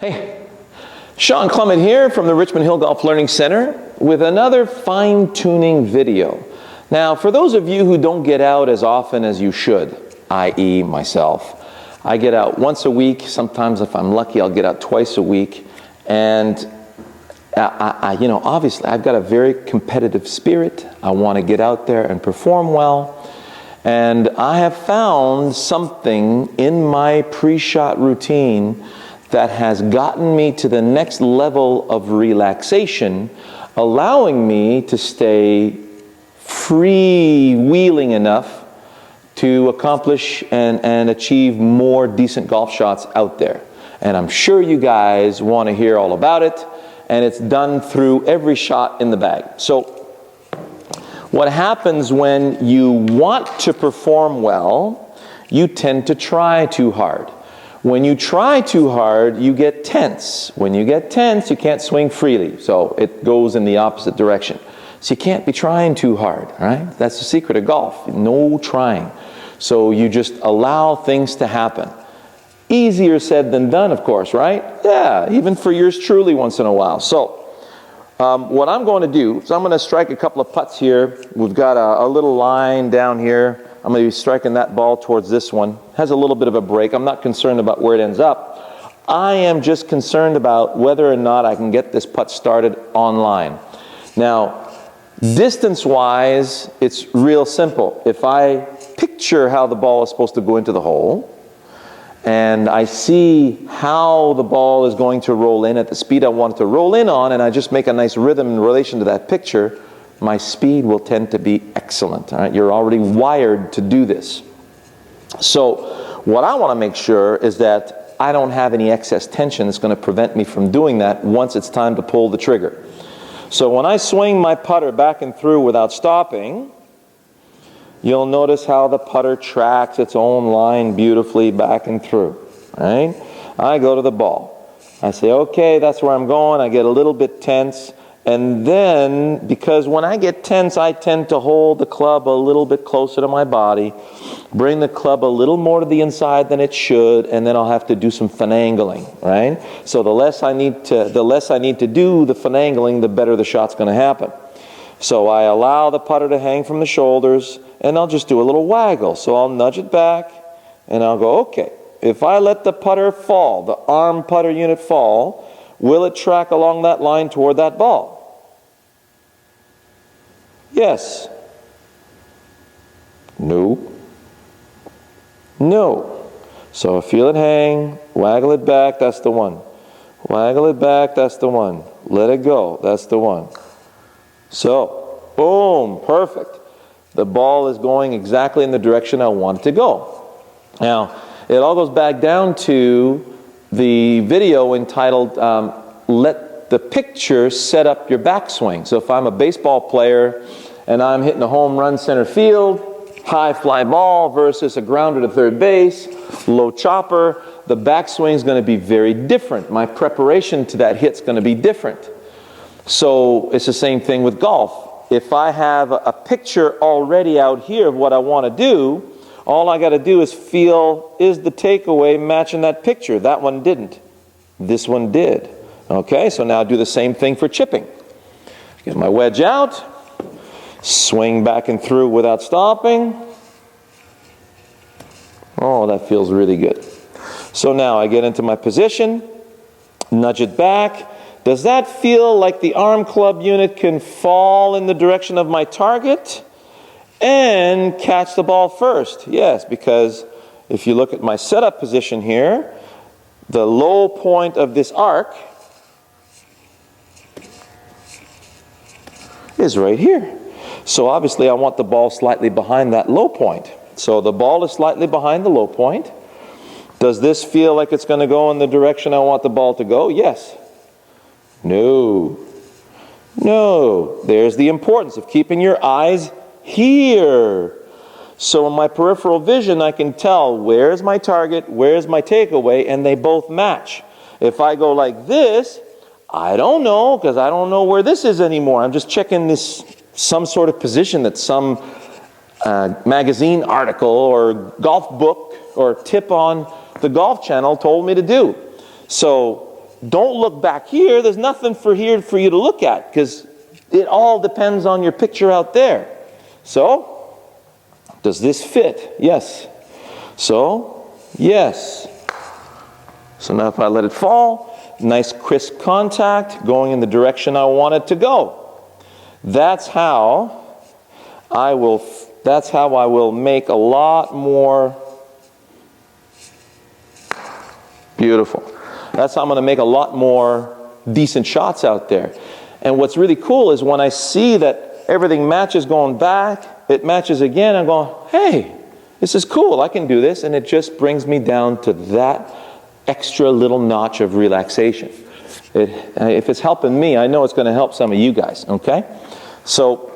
Hey, Shawn Clement here from the Richmond Hill Golf Learning Center with another fine-tuning video. Now, for those of you who don't get out as often as you should, i.e. myself, I get out once a week. Sometimes if I'm lucky, I'll get out twice a week. And obviously I've got a very competitive spirit. I want to get out there and perform well. And I have found something in my pre-shot routine that has gotten me to the next level of relaxation, allowing me to stay freewheeling enough to accomplish and achieve more decent golf shots out there. And I'm sure you guys want to hear all about it, and it's done through every shot in the bag. So what happens when you want to perform well, you tend to try too hard. When you try too hard, you get tense. When you get tense, you can't swing freely. So it goes in the opposite direction. So you can't be trying too hard, right? That's the secret of golf. No trying. So you just allow things to happen. Easier said than done, of course, right? Yeah, even for yours truly once in a while. So what I'm going to do is I'm going to strike a couple of putts here. We've got a little line down here. I'm going to be striking that ball towards this one. Has a little bit of a break. I'm not concerned about where it ends up. I am just concerned about whether or not I can get this putt started online. Now, distance-wise, it's real simple. If I picture how the ball is supposed to go into the hole, and I see how the ball is going to roll in at the speed I want it to roll in on, and I just make a nice rhythm in relation to that picture, my speed will tend to be excellent. All right? You're already wired to do this. So what I want to make sure is that I don't have any excess tension that's going to prevent me from doing that once it's time to pull the trigger. So when I swing my putter back and through without stopping, you'll notice how the putter tracks its own line beautifully back and through. Right? I go to the ball. I say, okay, that's where I'm going. I get a little bit tense. And then, because when I get tense, I tend to hold the club a little bit closer to my body, bring the club a little more to the inside than it should, and then I'll have to do some finagling, right? So the less I need to do the finagling, the better the shot's going to happen. So I allow the putter to hang from the shoulders, and I'll just do a little waggle. So I'll nudge it back, and I'll go, okay, if I let the putter fall, the arm putter unit fall, will it track along that line toward that ball? Yes. No. No. So I feel it hang, waggle it back, that's the one. Waggle it back, that's the one. Let it go, that's the one. So, boom, perfect. The ball is going exactly in the direction I want it to go. Now, it all goes back down to the video entitled Let the Picture Set Up Your Backswing. So if I'm a baseball player and I'm hitting a home run center field, high fly ball versus a grounder to third base, low chopper, the backswing is going to be very different. My preparation to that hit's going to be different. So it's the same thing with golf. If I have a picture already out here of what I want to do, all I got to do is feel, is the takeaway matching that picture? That one didn't. This one did. Okay, so now do the same thing for chipping. Get my wedge out, swing back and through without stopping. Oh, that feels really good. So now I get into my position, nudge it back. Does that feel like the arm club unit can fall in the direction of my target and catch the ball first? Yes, because if you look at my setup position here, the low point of this arc is right here. So obviously I want the ball slightly behind that low point. So the ball is slightly behind the low point. Does this feel like it's going to go in the direction I want the ball to go? Yes. No. No. There's the importance of keeping your eyes here. So in my peripheral vision, I can tell where's my target, where's my takeaway, and they both match. If I go like this, I don't know, because I don't know where this is anymore. I'm just checking this, some sort of position that some magazine article or golf book or tip on the Golf Channel told me to do. So don't look back here. There's nothing for you to look at, because it all depends on your picture out there. So, does this fit? Yes. So, yes. So now if I let it fall, nice crisp contact going in the direction I want it to go. That's how I will make a lot more beautiful. That's how I'm going to make a lot more decent shots out there. And what's really cool is when I see that everything matches going back, it matches again, I'm going, hey, this is cool, I can do this, and it just brings me down to that extra little notch of relaxation. If it's helping me, I know it's going to help some of you guys, okay? So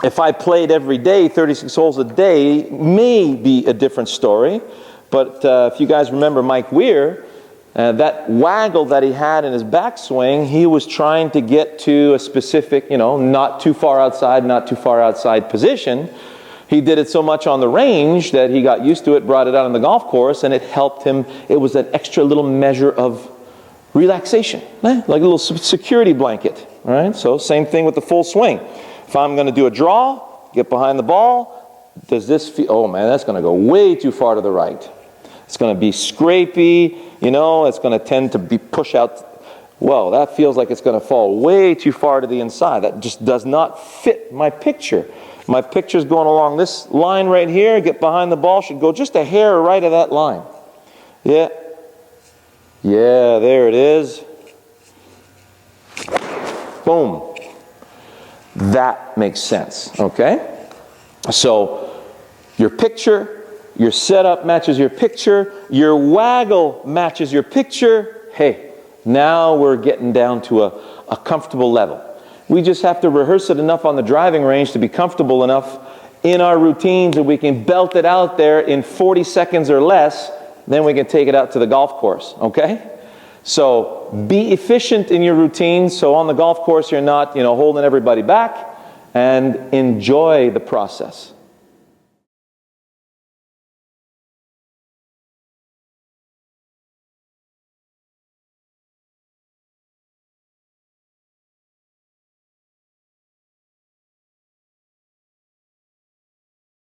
if I played every day, 36 holes a day, may be a different story. But if you guys remember Mike Weir, that waggle that he had in his backswing, he was trying to get to a specific, not too far outside position. He did it so much on the range that he got used to it, brought it out on the golf course, and it helped him. It was an extra little measure of relaxation, like a little security blanket. All right? So same thing with the full swing. If I'm going to do a draw, get behind the ball, does this feel, oh man, that's going to go way too far to the right. It's going to be scrapey, it's going to tend to be push out. Whoa, that feels like it's going to fall way too far to the inside. That just does not fit my picture. My picture's going along this line right here. Get behind the ball, should go just a hair right of that line. Yeah. Yeah, there it is. Boom. That makes sense, okay? So, your picture, your setup matches your picture, your waggle matches your picture. Hey, now we're getting down to a comfortable level. We just have to rehearse it enough on the driving range to be comfortable enough in our routines that we can belt it out there in 40 seconds or less, then we can take it out to the golf course, okay? So be efficient in your routines, so on the golf course you're not, holding everybody back, and enjoy the process.